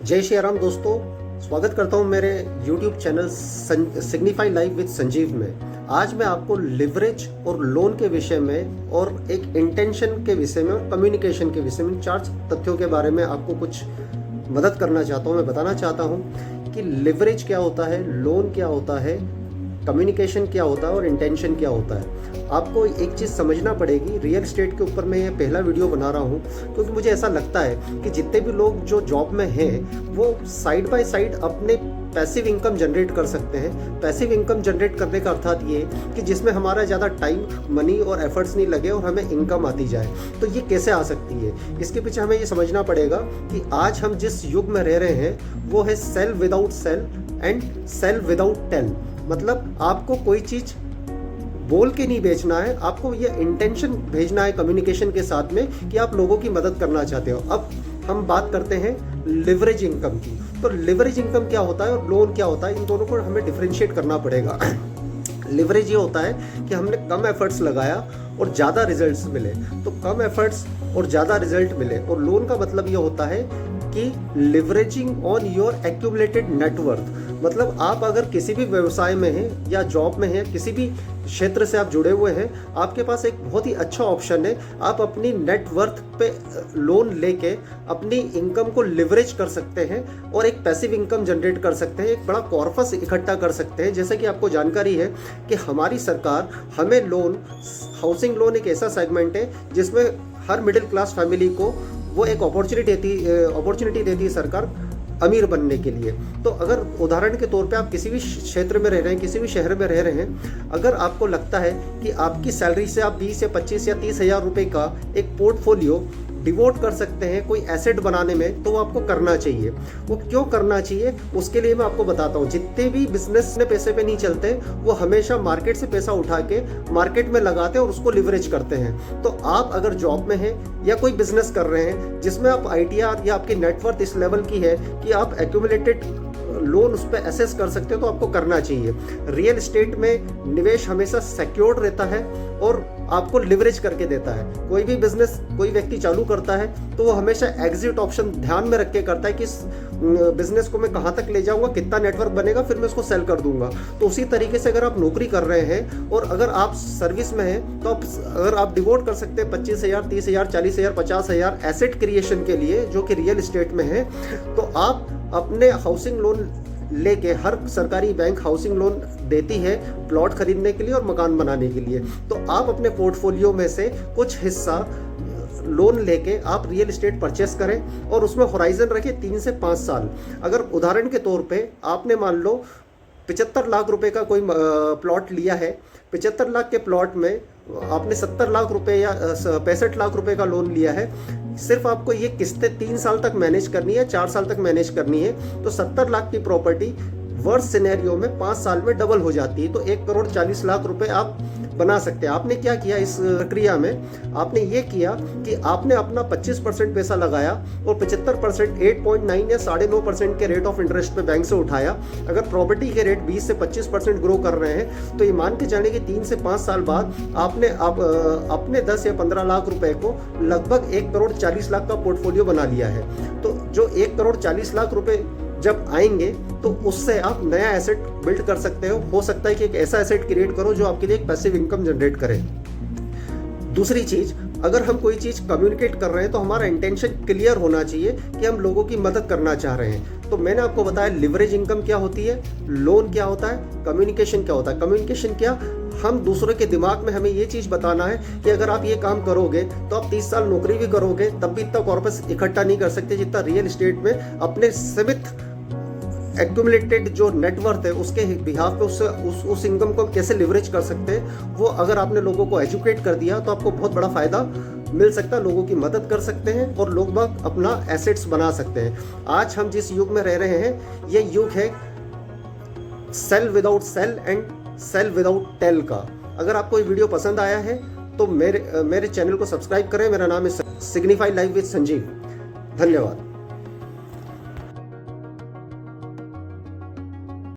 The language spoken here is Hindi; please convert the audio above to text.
जय श्री राम दोस्तों, स्वागत करता हूं मेरे YouTube channel signify life with Sanjeev में। आज मैं आपको लिवरेज और लोन के विषय में और एक इंटेंशन के विषय में और कम्युनिकेशन के विषय में 4 तथ्यों के बारे में आपको कुछ मदद करना चाहता हूं। मैं बताना चाहता हूं कि लिवरेज क्या होता है, लोन क्या होता है, कम्युनिकेशन क्या होता है और इंटेंशन क्या होता है। आपको एक चीज़ समझना पड़ेगी। रियल एस्टेट के ऊपर मैं ये पहला वीडियो बना रहा हूँ क्योंकि मुझे ऐसा लगता है कि जितने भी लोग जो जॉब में हैं वो साइड बाय साइड अपने पैसिव इनकम जनरेट कर सकते हैं। पैसिव इनकम जनरेट करने का अर्थात ये कि जिसमें हमारा ज़्यादा टाइम, मनी और एफर्ट्स नहीं लगे और हमें इनकम आती जाए। तो ये कैसे आ सकती है, इसके पीछे हमें ये समझना पड़ेगा कि आज हम जिस युग में रह रहे हैं वो है cell without cell and cell without tail. मतलब आपको कोई चीज़ बोल के नहीं बेचना है, आपको ये इंटेंशन भेजना है कम्युनिकेशन के साथ में कि आप लोगों की मदद करना चाहते हो। अब हम बात करते हैं लिवरेज इनकम की। तो लिवरेज इनकम क्या होता है और लोन क्या होता है, इन दोनों को हमें डिफरेंशिएट करना पड़ेगा। लिवरेज ये होता है कि हमने कम एफर्ट्स लगाया और ज़्यादा रिजल्ट्स मिले, तो कम एफर्ट्स और ज़्यादा रिजल्ट मिले। और लोन का मतलब ये होता है कि leveraging on your accumulated net worth. मतलब आप अगर किसी भी व्यवसाय में हैं या जॉब में हैं, किसी भी क्षेत्र से आप जुड़े हुए हैं, आपके पास एक बहुत ही अच्छा ऑप्शन है। आप अपनी नेटवर्थ पे लोन लेके अपनी इनकम को लिवरेज कर सकते हैं और एक पैसिव इनकम जनरेट कर सकते हैं, एक बड़ा कॉर्पस इकट्ठा कर सकते हैं। जैसे कि आपको जानकारी है कि हमारी सरकार हमें लोन, हाउसिंग लोन एक ऐसा सेगमेंट है जिसमें हर मिडिल क्लास फैमिली को वो एक अपॉर्चुनिटी देती है सरकार अमीर बनने के लिए। तो अगर उदाहरण के तौर पे आप किसी भी क्षेत्र में रह रहे हैं, किसी भी शहर में रह रहे हैं, अगर आपको लगता है कि आपकी सैलरी से आप 20 या 25 या 30 हज़ार रुपये का एक पोर्टफोलियो डिवोट कर सकते हैं कोई एसेट बनाने में, तो वो आपको करना चाहिए। वो क्यों करना चाहिए उसके लिए मैं आपको बताता हूँ। जितने भी बिजनेस में पैसे पे नहीं चलते वो हमेशा मार्केट से पैसा उठा के मार्केट में लगाते हैं और उसको लिवरेज करते हैं। तो आप अगर जॉब में हैं या कोई बिजनेस कर रहे हैं जिसमें आप ITR या आपकी नेटवर्थ इस लेवल की है कि आप एक्यूमुलेटेड लोन उस पर एसेस कर सकते हो, तो आपको करना चाहिए। रियल एस्टेट में निवेश हमेशा सिक्योर्ड रहता है और आपको लिवरेज करके देता है। कोई भी बिजनेस कोई व्यक्ति चालू करता है तो वो हमेशा एग्जिट ऑप्शन ध्यान में रख के करता है कि इस बिजनेस को मैं कहाँ तक ले जाऊंगा, कितना नेटवर्क बनेगा, फिर मैं उसको सेल कर दूंगा। तो उसी तरीके से अगर आप नौकरी कर रहे हैं और अगर आप सर्विस में हैं तो अगर आप डिवोट कर सकते हैं 25,000, 30,000, 40,000, 50,000 एसेट क्रिएशन के लिए जो कि रियल एस्टेट में है, तो आप अपने हाउसिंग लोन लेके, हर सरकारी बैंक हाउसिंग लोन देती है प्लॉट खरीदने के लिए और मकान बनाने के लिए, तो आप अपने पोर्टफोलियो में से कुछ हिस्सा लोन लेके आप रियल एस्टेट परचेस करें और उसमें होराइजन रखें 3 से 5 साल। अगर उदाहरण के तौर पे आपने मान लो 75 लाख रुपए का कोई प्लॉट लिया है, 75 लाख के प्लॉट में आपने 70 लाख रुपए या 65 लाख रुपए का लोन लिया है, सिर्फ आपको ये किस्तें 3 साल तक मैनेज करनी है, 4 साल तक मैनेज करनी है, तो 70 लाख की प्रॉपर्टी वर्स्ट सिनेरियो में 5 साल में डबल हो जाती है। तो 1,40,00,000 रुपए आप बना सकते हैं। आपने क्या किया इस प्रक्रिया में, आपने ये किया कि आपने अपना 25% पैसा लगाया और 75% 8.9 या 9.5% के रेट ऑफ इंटरेस्ट पे बैंक से उठाया। अगर प्रॉपर्टी के रेट 20 से 25% ग्रो कर रहे हैं तो ये मान के चलिए कि 3 से 5 साल बाद आपने अपने 10 या 15 लाख रुपए को लगभग 1,40,00,000 का पोर्टफोलियो बना लिया है। तो जो 1,40,00,000 रुपए जब आएंगे तो उससे आप नया एसेट बिल्ड कर सकते हो सकता है कि एक ऐसा एसेट क्रिएट करो जो आपके लिए एक पैसिव इनकम जनरेट करे। दूसरी चीज, अगर हम कोई चीज कम्युनिकेट कर रहे हैं तो हमारा इंटेंशन क्लियर होना चाहिए कि हम लोगों की मदद करना चाह रहे हैं। तो मैंने आपको बताया लिवरेज इनकम क्या होती है, लोन क्या होता है, कम्युनिकेशन क्या होता है। कम्युनिकेशन क्या, हम दूसरों के दिमाग में हमें ये चीज़ बताना है कि अगर आप ये काम करोगे तो आप 30 साल नौकरी भी करोगे तब भी इतना कॉर्पस इकट्ठा नहीं कर सकते जितना रियल एस्टेट में अपने सीमित एक्यूमुलेटेड जो नेटवर्थ है उसके बिहाफ पे उस इनकम को कैसे लिवरेज कर सकते हैं। वो अगर आपने लोगों को एजुकेट कर दिया तो आपको बहुत बड़ा फायदा मिल सकता है, लोगों की मदद कर सकते हैं और लोग बाग अपना एसेट्स बना सकते हैं। आज हम जिस युग में रह रहे हैं ये युग है cell without cell and cell without tail का। अगर आपको ये वीडियो पसंद आया है तो मेरे चैनल को सब्सक्राइब करें। मेरा नाम है सिग्निफाई लाइफ विद संजीव। धन्यवाद।